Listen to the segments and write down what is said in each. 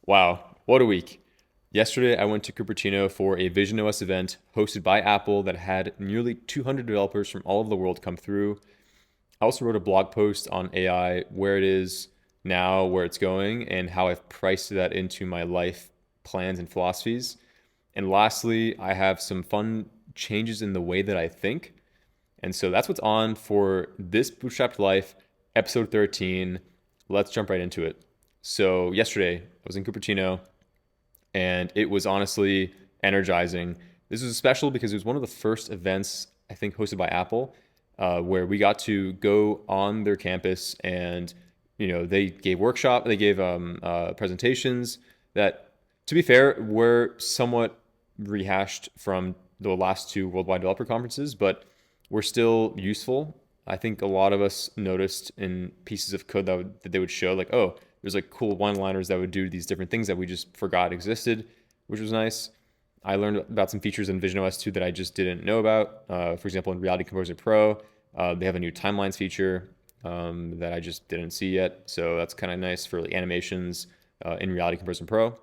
Wow, what a week. Yesterday, I went to Cupertino for a visionOS event hosted by Apple that had nearly 200 developers from all over the world come through. I also wrote a blog post on AI, where it is now, where it's going, and how I've priced that into my life plans and philosophies. And lastly, I have some fun changes in the way that I think. And so that's what's on for this Bootstrapped Life, episode 13. Let's jump right into it. So, yesterday, I was in Cupertino and it was honestly energizing. This was special because it was one of the first events, I think, hosted by Apple, where we got to go on their campus and, they gave they gave presentations that, to be fair, were somewhat rehashed from the last two Worldwide Developer Conferences, but were still useful. I think a lot of us noticed in pieces of code that they would show, like, oh, there's like cool one-liners that would do these different things that we just forgot existed, which was nice. I learned about some features in visionOS 2 that I just didn't know about. For example, in Reality Composer Pro, they have a new timelines feature that I just didn't see yet. So that's kind of nice for like animations in Reality Composer Pro.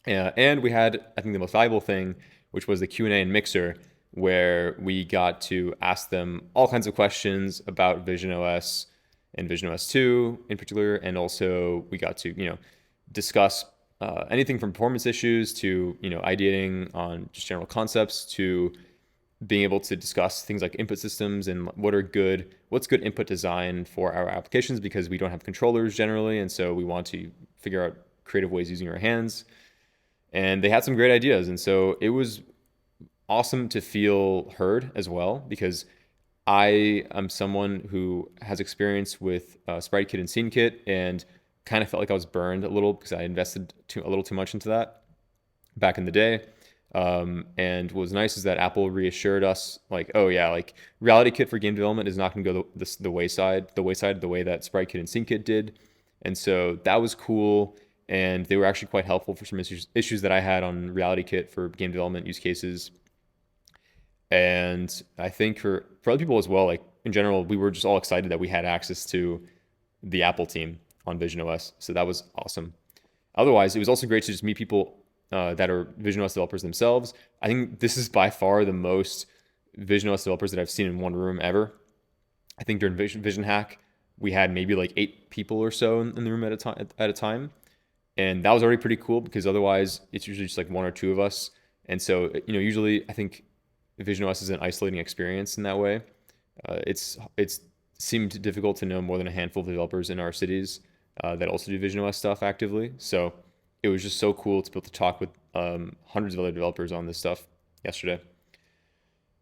And we had, I think, the most valuable thing, which was the Q&A and Mixer, where we got to ask them all kinds of questions about visionOS and visionOS 2 in particular. And also we got to, discuss anything from performance issues to, ideating on just general concepts to being able to discuss things like input systems and what's good input design for our applications, because we don't have controllers generally. And so we want to figure out creative ways using our hands. And they had some great ideas. And so it was awesome to feel heard as well, because I am someone who has experience with SpriteKit and SceneKit, and kind of felt like I was burned a little because I invested a little too much into that back in the day. And what was nice is that Apple reassured us, like, oh yeah, like Reality Kit for game development is not going to go the wayside the way that SpriteKit and SceneKit did. And so that was cool. And they were actually quite helpful for some issues that I had on Reality Kit for game development use cases. And I think for other people as well, like in general, we were just all excited that we had access to the Apple team on visionOS. So that was awesome. Otherwise, it was also great to just meet people that are visionOS developers themselves. I think this is by far the most visionOS developers that I've seen in one room ever. I think during Vision Hack, we had maybe like 8 people or so in the room at a time. And that was already pretty cool, because otherwise it's usually just like one or two of us. And so, usually I think visionOS is an isolating experience in that way. It's seemed difficult to know more than a handful of developers in our cities that also do visionOS stuff actively. So it was just so cool to be able to talk with hundreds of other developers on this stuff yesterday.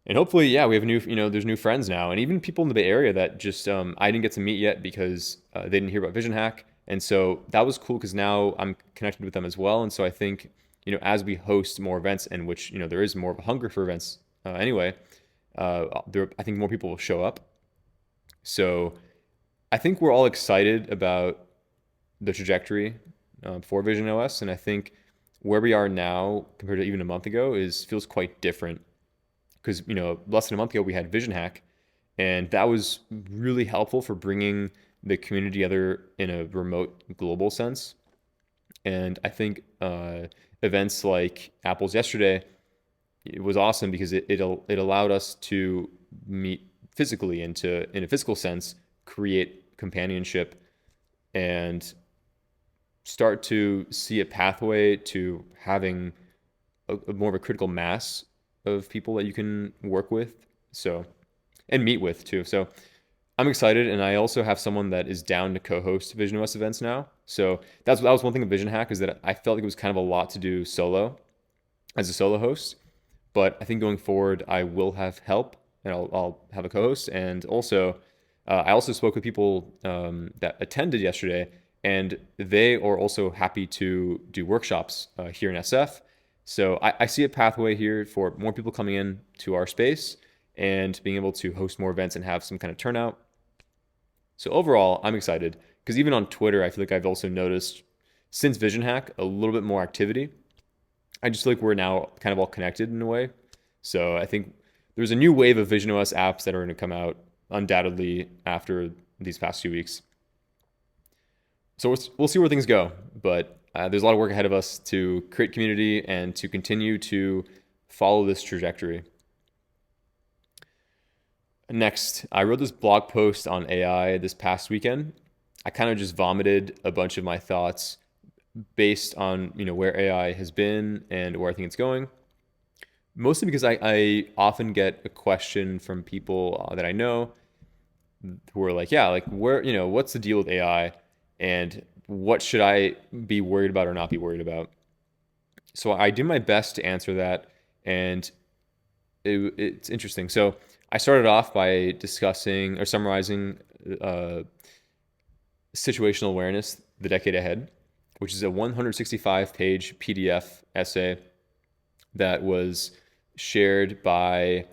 And hopefully, yeah, we have there's new friends now, and even people in the Bay Area that just I didn't get to meet yet because they didn't hear about Vision Hack. And so that was cool because now I'm connected with them as well. And so I think, as we host more events, in which, there is more of a hunger for events anyway, I think more people will show up. So I think we're all excited about the trajectory for visionOS. And I think where we are now compared to even a month ago feels quite different, because, less than a month ago we had Vision Hack, and that was really helpful for bringing the community together in a remote global sense. And I think events like Apple's yesterday, it was awesome because it allowed us to meet physically and to, in a physical sense, create companionship and start to see a pathway to having a more of a critical mass of people that you can work with, and meet with too. So I'm excited, and I also have someone that is down to co-host visionOS events now. So that was one thing of Vision Hack, is that I felt like it was kind of a lot to do solo as a solo host. But I think going forward, I will have help, and I'll have a co-host. And also, I also spoke with people that attended yesterday, and they are also happy to do workshops here in SF. So I see a pathway here for more people coming in to our space and being able to host more events and have some kind of turnout. So overall, I'm excited, because even on Twitter, I feel like I've also noticed since Vision Hack a little bit more activity. I just feel like we're now kind of all connected in a way. So I think there's a new wave of visionOS apps that are going to come out undoubtedly after these past few weeks. So we'll see where things go. But there's a lot of work ahead of us to create community and to continue to follow this trajectory. Next, I wrote this blog post on AI this past weekend. I kind of just vomited a bunch of my thoughts based on where AI has been and where I think it's going. Mostly because I often get a question from people that I know who are like, yeah, like where what's the deal with AI, and what should I be worried about or not be worried about? So I do my best to answer that, and it's interesting. So I started off by discussing or summarizing situational awareness, the decade ahead, which is a 165-page PDF essay that was shared by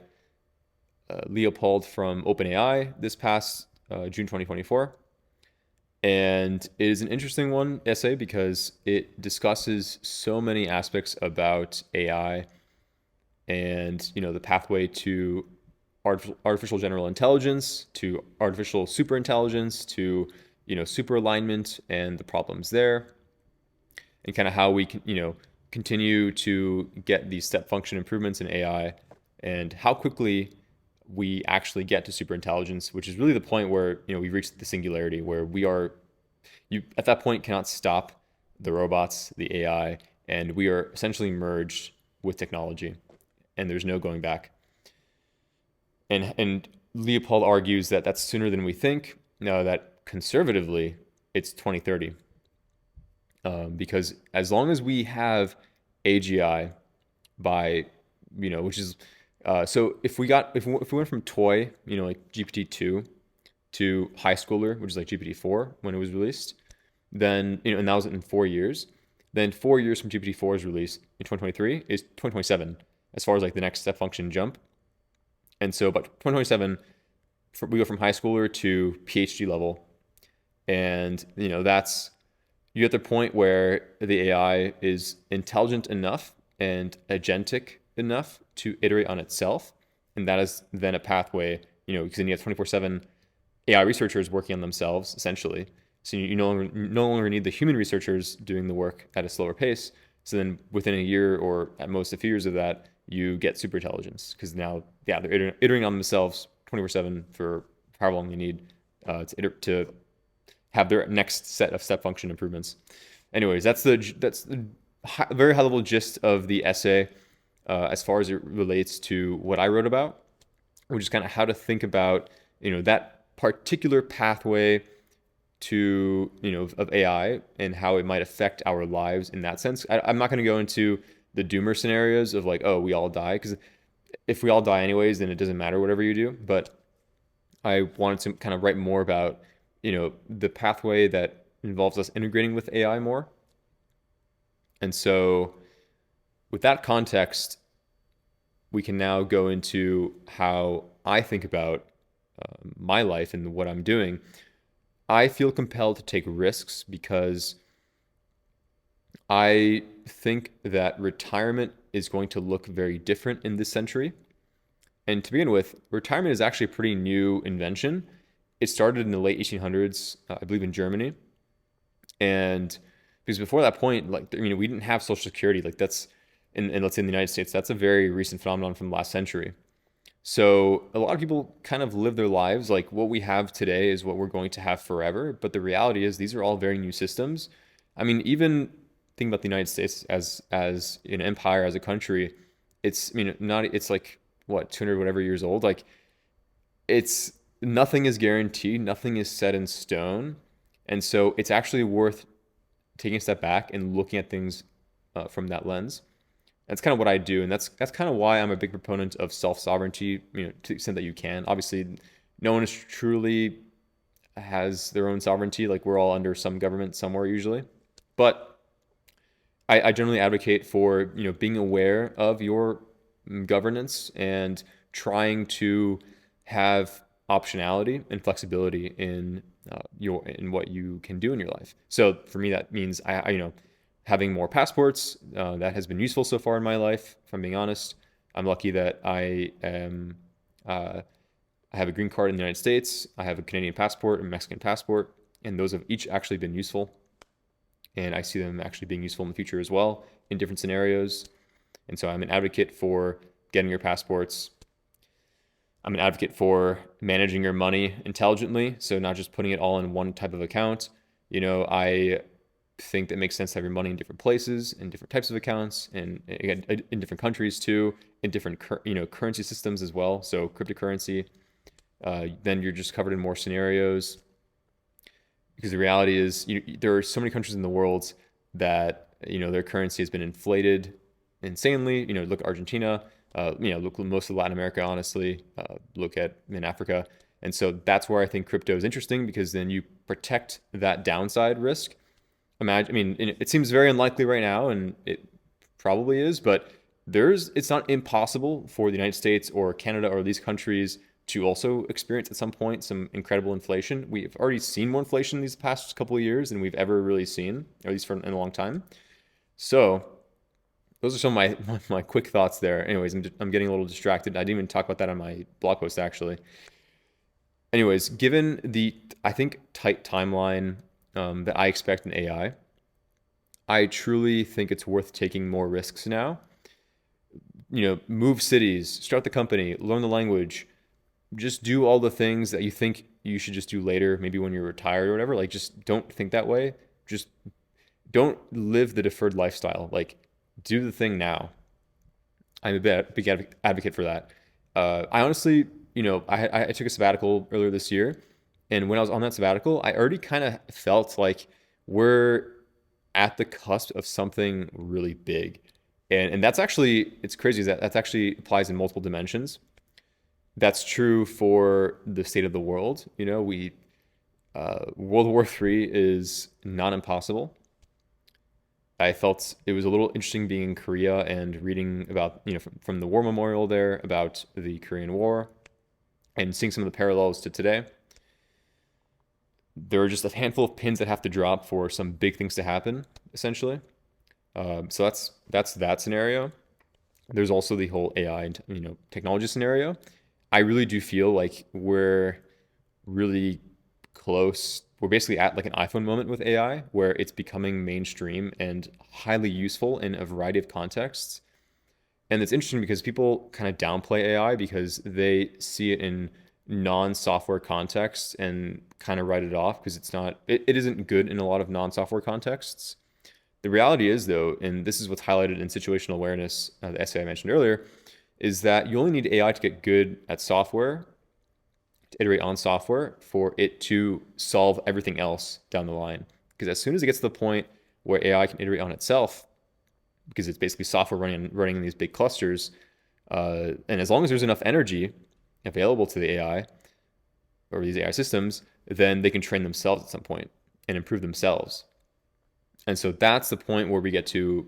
Leopold from OpenAI this past June 2024. And it is an interesting essay because it discusses so many aspects about AI and the pathway to artificial general intelligence, to artificial superintelligence, to super alignment and the problems there, and kind of how we can continue to get these step function improvements in AI, and how quickly we actually get to superintelligence, which is really the point where we've reached the singularity, where you at that point cannot stop the robots, the AI, and we are essentially merged with technology, and there's no going back. And Leopold argues that that's sooner than we think. That conservatively it's 2030, because as long as we have AGI by which is so if we went from toy like GPT-2 to high schooler, which is like GPT-4 when it was released, then and that was in 4 years. Then 4 years from GPT-4's release in 2023 is 2027 as far as like the next step function jump. And so, but 2027, we go from high schooler to PhD level, and that's you get the point where the AI is intelligent enough and agentic enough to iterate on itself, and that is then a pathway, because then you have 24/7 AI researchers working on themselves essentially. So you no longer need the human researchers doing the work at a slower pace. So then within a year or at most a few years of that, you get super intelligence, because now, yeah, they're iterating on themselves 24/7 for however long you need to have their next set of step function improvements. Anyways, that's the very high level gist of the essay as far as it relates to what I wrote about, which is kind of how to think about that particular pathway to of AI and how it might affect our lives in that sense. I'm not going to go into the doomer scenarios of like, oh, we all die, because if we all die anyways, then it doesn't matter whatever you do. But I wanted to kind of write more about the pathway that involves us integrating with AI more. And so with that context, we can now go into how I think about my life and what I'm doing. I feel compelled to take risks because I think that retirement is going to look very different in this century. And to begin with, retirement is actually a pretty new invention. It started in the late 1800s, I believe, in Germany. And because before that point, like we didn't have Social Security. Like that's in let's say in the United States, that's a very recent phenomenon from the last century. So a lot of people kind of live their lives like what we have today is what we're going to have forever. But the reality is these are all very new systems. I mean, even think about the United States as an empire, as a country. It's it's like what 200 whatever years old. Like it's nothing is guaranteed, nothing is set in stone, and so it's actually worth taking a step back and looking at things from that lens. That's kind of what I do, and that's kind of why I'm a big proponent of self-sovereignty, to the extent that you can. Obviously, no one is truly has their own sovereignty. Like we're all under some government somewhere usually. But I generally advocate for, being aware of your governance and trying to have optionality and flexibility in what you can do in your life. So for me, that means having more passports. That has been useful so far in my life. If I'm being honest, I'm lucky that I have a green card in the United States. I have a Canadian passport, a Mexican passport, and those have each actually been useful. and I see them actually being useful in the future as well in different scenarios. And so I'm an advocate for getting your passports. I'm an advocate for managing your money intelligently, so not just putting it all in one type of account. I think that makes sense to have your money in different places, in different types of accounts, and again, in different countries too, in different currency systems as well. So cryptocurrency, then you're just covered in more scenarios. Because the reality is, there are so many countries in the world that their currency has been inflated insanely. Look at Argentina. Look at most of Latin America, honestly. Look at in Africa. And so that's where I think crypto is interesting, because then you protect that downside risk. It seems very unlikely right now, and it probably is, but it's not impossible for the United States or Canada or these countries to also experience at some point some incredible inflation. We've already seen more inflation these past couple of years than we've ever really seen, or at least in a long time. So those are some of my quick thoughts there. Anyways, I'm getting a little distracted. I didn't even talk about that on my blog post, actually. Anyways, given the, I think, tight timeline that I expect in AI, I truly think it's worth taking more risks now. Move cities, start the company, learn the language, just do all the things that you think you should just do later, maybe when you're retired or whatever. Like, just don't think that way. Just don't live the deferred lifestyle. Like, do the thing now. I'm a big advocate for that. I honestly, I took a sabbatical earlier this year, and when I was on that sabbatical, I already kind of felt like we're at the cusp of something really big. And that's actually, it's crazy that actually applies in multiple dimensions. That's true for the state of the world. World War III is not impossible. I felt it was a little interesting being in Korea and reading about, from the war memorial there about the Korean War and seeing some of the parallels to today. There are just a handful of pins that have to drop for some big things to happen, essentially. So that's that scenario. There's also the whole AI and technology scenario. I really do feel like we're really close. We're basically at like an iPhone moment with AI, where it's becoming mainstream and highly useful in a variety of contexts. And it's interesting because people kind of downplay AI because they see it in non-software contexts and kind of write it off because it isn't good in a lot of non-software contexts. The reality is, though, and this is what's highlighted in situational awareness, the essay I mentioned earlier, is that you only need AI to get good at software, to iterate on software, for it to solve everything else down the line. Because as soon as it gets to the point where AI can iterate on itself, because it's basically software running in these big clusters, and as long as there's enough energy available to the AI or these AI systems, then they can train themselves at some point and improve themselves. And so that's the point where we get to,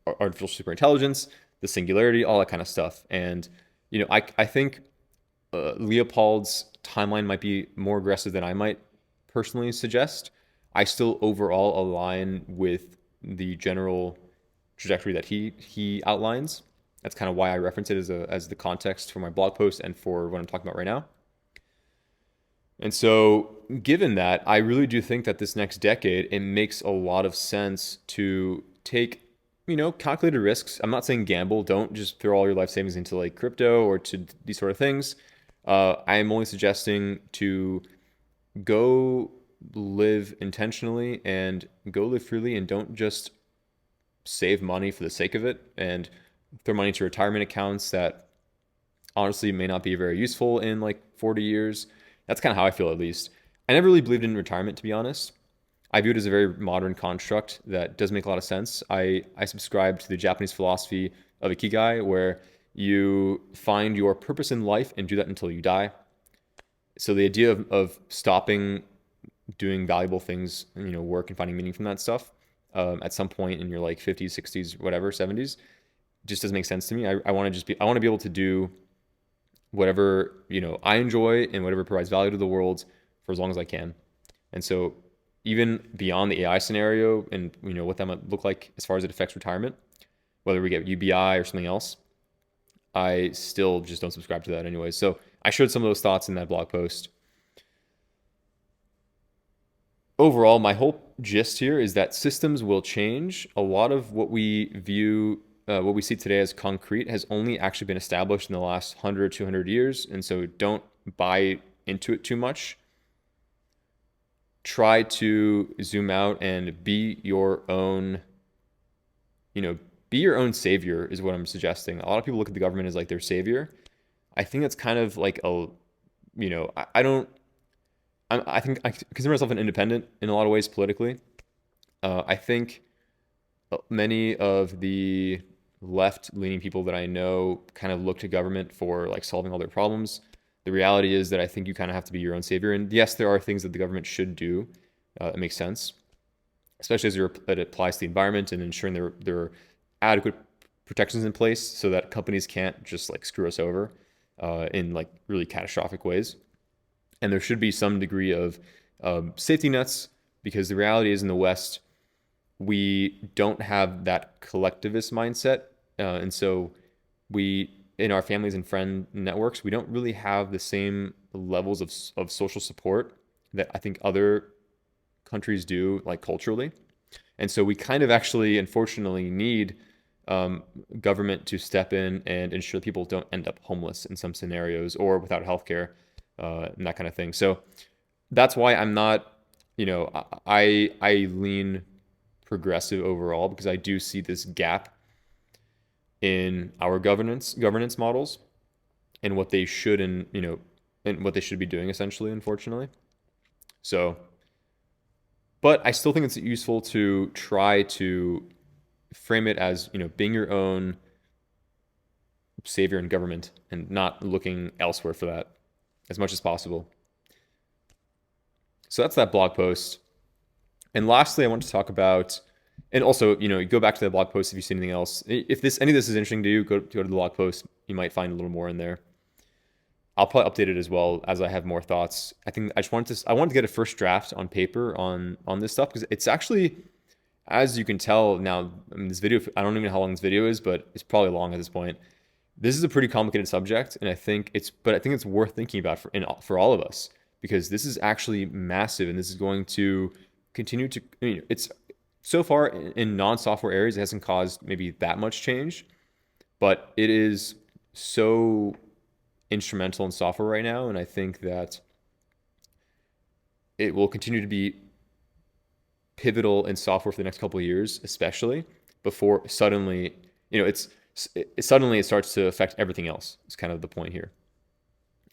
artificial superintelligence, the singularity, all that kind of stuff. And, I think Leopold's timeline might be more aggressive than I might personally suggest. I still overall align with the general trajectory that he outlines. That's kind of why I reference it as the context for my blog post and for what I'm talking about right now. And so, given that, I really do think that this next decade, it makes a lot of sense to take, calculated risks. I'm not saying gamble. Don't just throw all your life savings into like crypto or to these sort of things. I am only suggesting to go live intentionally and go live freely, and don't just save money for the sake of it and throw money into retirement accounts that honestly may not be very useful in like 40 years. That's kind of how I feel, at least. I never really believed in retirement, to be honest. I view it as a very modern construct that does make a lot of sense. I subscribe to the Japanese philosophy of Ikigai, where you find your purpose in life and do that until you die. So the idea of stopping doing valuable things, work and finding meaning from that stuff at some point in your like 50s, 60s, whatever, 70s, just doesn't make sense to me. I want to be able to do whatever, I enjoy and whatever provides value to the world for as long as I can. And so even beyond the AI scenario and, what that might look like as far as it affects retirement, whether we get UBI or something else, I still just don't subscribe to that anyway. So I showed some of those thoughts in that blog post. overall, my whole gist here is that systems will change. A lot of what we view, what we see today as concrete, has only actually been established in the last 100, 200 years. And so don't buy into it too much. Try to zoom out and be your own, be your own savior is what I'm suggesting. A lot of people look at the government as like their savior. I think that's kind of like I don't, I think I consider myself an independent in a lot of ways politically. I think many of the left-leaning people that I know kind of look to government for like solving all their problems. The reality is that I think you kind of have to be your own savior. And yes, there are things that the government should do. It makes sense, especially as it applies to the environment and ensuring there are adequate protections in place so that companies can't just like screw us over in like really catastrophic ways. And there should be some degree of safety nets, because the reality is in the West, we don't have that collectivist mindset. And so in our families and friend networks, we don't really have the same levels of social support that I think other countries do, like culturally. And so we kind of actually, unfortunately, need government to step in and ensure people don't end up homeless in some scenarios or without healthcare and that kind of thing. So that's why I'm not, I lean progressive overall, because I do see this gap in our governance models and what they should and what they should be doing essentially, unfortunately. So, but I still think it's useful to try to frame it as, being your own savior in government and not looking elsewhere for that as much as possible. So that's that blog post. And lastly, I want to talk about, and also, go back to the blog post if you see anything else. If any of this is interesting to you, go to the blog post. You might find a little more in there. I'll probably update it as well as I have more thoughts. I think I wanted to get a first draft on paper on this stuff, because it's actually, as you can tell now, I mean, this video, I don't even know how long this video is, but it's probably long at this point. This is a pretty complicated subject, and I think it's worth thinking about for all of us, because this is actually massive, and this is going to continue to, it's so far in non-software areas, it hasn't caused maybe that much change, but it is so instrumental in software right now, and I think that it will continue to be pivotal in software for the next couple of years, especially before suddenly, suddenly it starts to affect everything else. It's kind of the point here.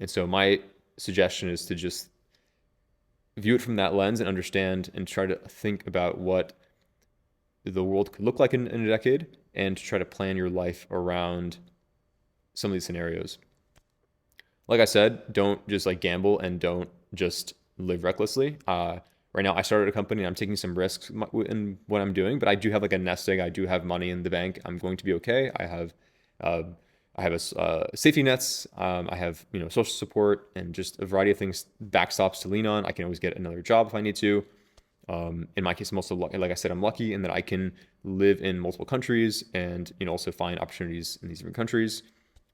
And so my suggestion is to just view it from that lens and understand and try to think about what the world could look like in a decade, and to try to plan your life around some of these scenarios. Like I said, don't just like gamble, and don't just live recklessly. Right now, I started a company, and I'm taking some risks in what I'm doing, but I do have like a nest egg. I do have money in the bank. I'm going to be okay. I have a safety nets. I have social support and just a variety of things, backstops to lean on. I can always get another job if I need to. In my case, I'm also lucky, like I said, I'm lucky in that I can live in multiple countries and also find opportunities in these different countries.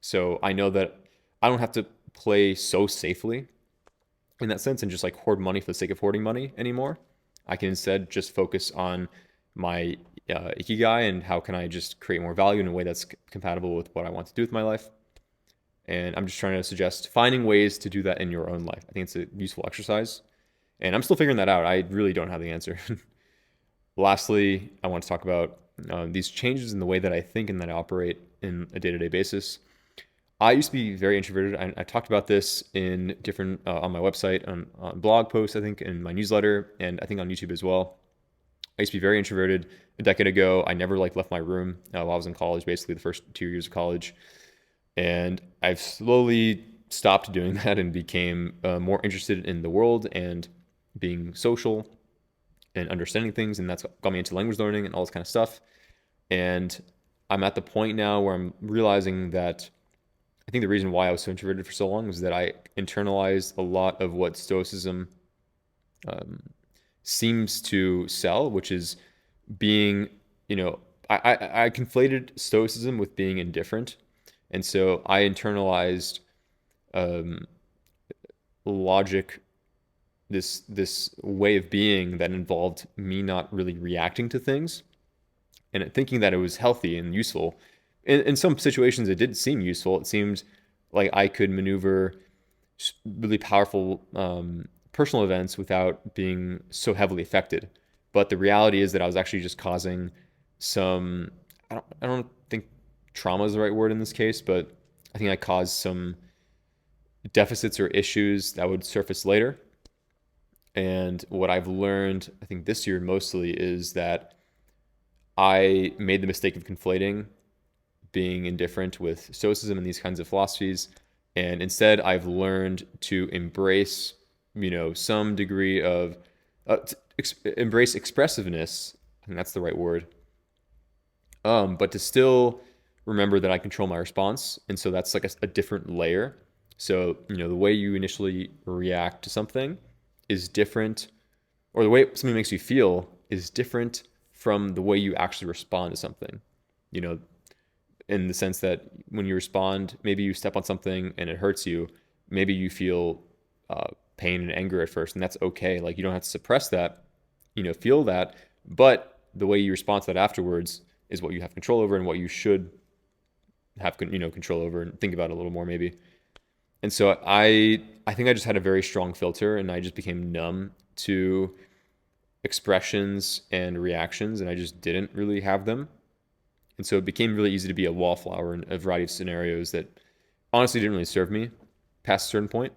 So I know that I don't have to play so safely in that sense and just like hoard money for the sake of hoarding money anymore. I can instead just focus on my ikigai and how can I just create more value in a way that's compatible with what I want to do with my life. And I'm just trying to suggest finding ways to do that in your own life. I think it's a useful exercise, and I'm still figuring that out. I really don't have the answer. Lastly, I want to talk about these changes in the way that I think and that I operate in a day-to-day basis. I used to be very introverted. I talked about this in different on my website, on blog posts, I think, in my newsletter, and I think on YouTube as well. I used to be very introverted. A decade ago, I never left my room while I was in college, basically the first 2 years of college. And I've slowly stopped doing that and became more interested in the world and being social and understanding things. And that's got me into language learning and all this kind of stuff. And I'm at the point now where I'm realizing that I think the reason why I was so introverted for so long was that I internalized a lot of what Stoicism seems to sell, which is being, I conflated Stoicism with being indifferent. And so I internalized logic this way of being that involved me not really reacting to things and thinking that it was healthy and useful. In some situations, it did seem useful. It seemed like I could maneuver really powerful personal events without being so heavily affected. But the reality is that I was actually just causing some, I don't think trauma is the right word in this case, but I think I caused some deficits or issues that would surface later. And what I've learned, I think this year mostly, is that I made the mistake of conflating being indifferent with stoicism and these kinds of philosophies. And instead, I've learned to embrace, some degree of embrace expressiveness. I think that's the right word. But to still remember that I control my response, and so that's like a different layer. So the way you initially react to something is different, or the way something makes you feel is different from the way you actually respond to something. You know, in the sense that when you respond, maybe you step on something and it hurts you. Maybe you feel pain and anger at first, and that's okay. Like, you don't have to suppress that, feel that, but the way you respond to that afterwards is what you have control over and what you should have, control over and think about a little more maybe. And so I think I just had a very strong filter, and I just became numb to expressions and reactions, and I just didn't really have them. And so it became really easy to be a wallflower in a variety of scenarios that honestly didn't really serve me past a certain point.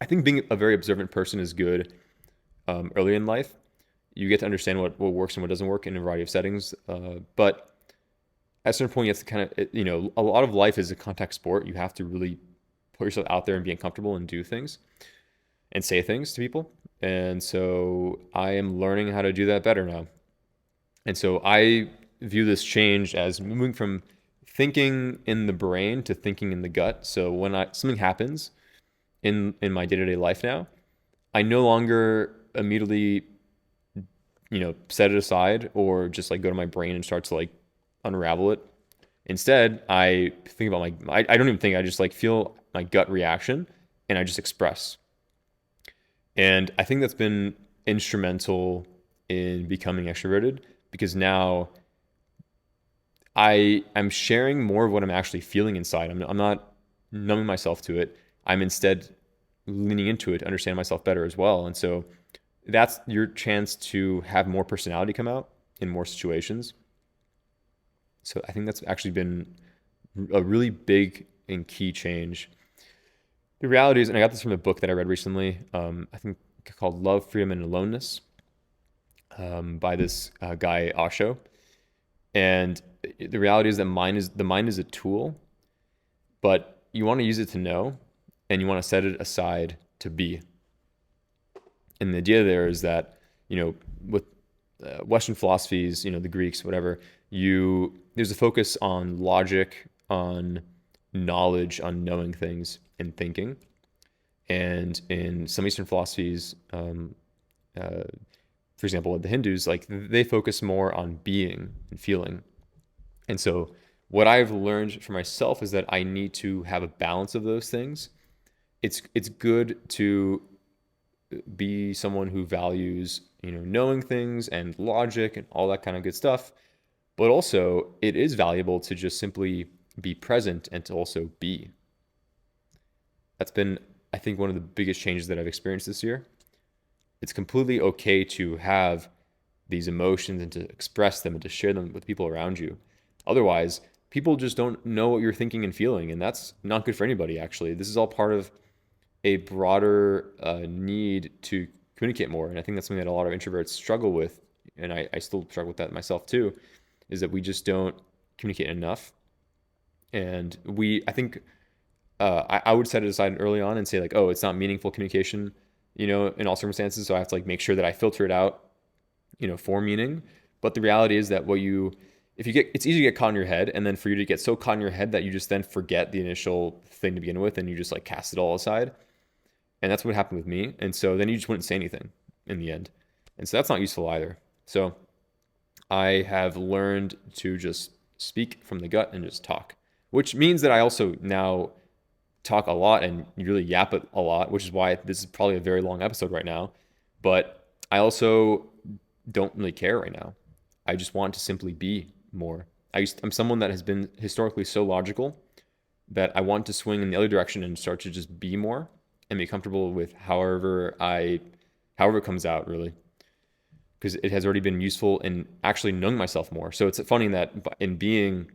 I think being a very observant person is good early in life. You get to understand what works and what doesn't work in a variety of settings. But at a certain point, you have to kind of, a lot of life is a contact sport. You have to really put yourself out there and be uncomfortable and do things and say things to people. And so I am learning how to do that better now. And so I view this change as moving from thinking in the brain to thinking in the gut. So when something happens in my day-to-day life now, I no longer immediately, set it aside or just like go to my brain and start to like unravel it. Instead, I think about I don't even think, I just like feel my gut reaction and I just express. And I think that's been instrumental in becoming extroverted, because now I'm sharing more of what I'm actually feeling inside. I'm not numbing myself to it. I'm instead leaning into it to understand myself better as well. And so that's your chance to have more personality come out in more situations. So I think that's actually been a really big and key change. The reality is, and I got this from a book that I read recently, I think called Love, Freedom, and Aloneness, by this guy, Osho. And the reality is that the mind is a tool, but you want to use it to know, and you want to set it aside to be. And the idea there is that, with Western philosophies, the Greeks, whatever, there's a focus on logic, on knowledge, on knowing things and thinking. And in some Eastern philosophies, for example, the Hindus, like they focus more on being and feeling. And so what I've learned for myself is that I need to have a balance of those things. It's good to be someone who values, knowing things and logic and all that kind of good stuff. But also it is valuable to just simply be present and to also be. That's been, I think, one of the biggest changes that I've experienced this year. It's completely okay to have these emotions and to express them and to share them with people around you. Otherwise, people just don't know what you're thinking and feeling, and that's not good for anybody, actually. This is all part of a broader need to communicate more, and I think that's something that a lot of introverts struggle with, and I still struggle with that myself too, is that we just don't communicate enough. And I think I would set it aside early on and say like, oh, it's not meaningful communication, in all circumstances, so I have to like make sure that I filter it out, for meaning. But the reality is that it's easy to get caught in your head, and then for you to get so caught in your head that you just then forget the initial thing to begin with, and you just like cast it all aside. And that's what happened with me. And so then you just wouldn't say anything in the end. And so that's not useful either. So I have learned to just speak from the gut and just talk, which means that I also now talk a lot and really yap a lot, which is why this is probably a very long episode right now. But I also don't really care right now. I just want to simply be more. I'm someone that has been historically so logical that I want to swing in the other direction and start to just be more and be comfortable with however it comes out, really, because it has already been useful in actually knowing myself more. So it's funny that in being,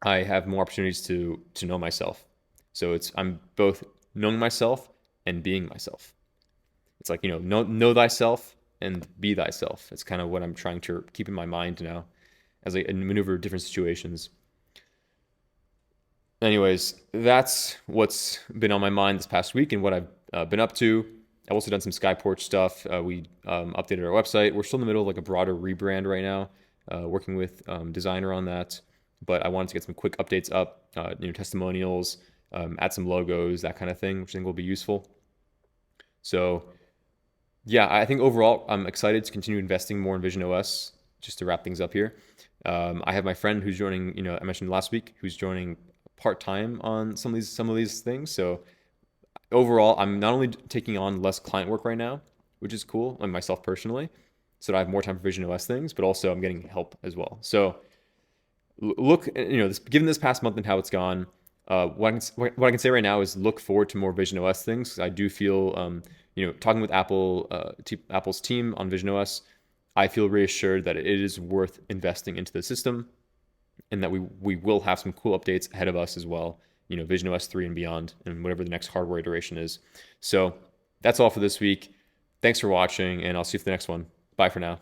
I have more opportunities to know myself. So I'm both knowing myself and being myself. It's like, know thyself and be thyself. It's kind of what I'm trying to keep in my mind now as I maneuver different situations. Anyways, that's what's been on my mind this past week and what I've been up to. I've also done some Skyporch stuff. We updated our website. We're still in the middle of like a broader rebrand right now, working with designer on that. But I wanted to get some quick updates up, testimonials, add some logos, that kind of thing, which I think will be useful. So yeah, I think overall I'm excited to continue investing more in visionOS. Just to wrap things up here, I have my friend who's joining. I mentioned last week, who's joining part-time on some of these things. So overall, I'm not only taking on less client work right now, which is cool, like myself personally, so that I have more time for visionOS things, but also I'm getting help as well. So look, given this past month and how it's gone, what I can say right now is look forward to more visionOS things. I do feel, talking with Apple's team on visionOS, I feel reassured that it is worth investing into the system, and that we will have some cool updates ahead of us as well. visionOS 3 and beyond, and whatever the next hardware iteration is. So that's all for this week. Thanks for watching, and I'll see you for the next one. Bye for now.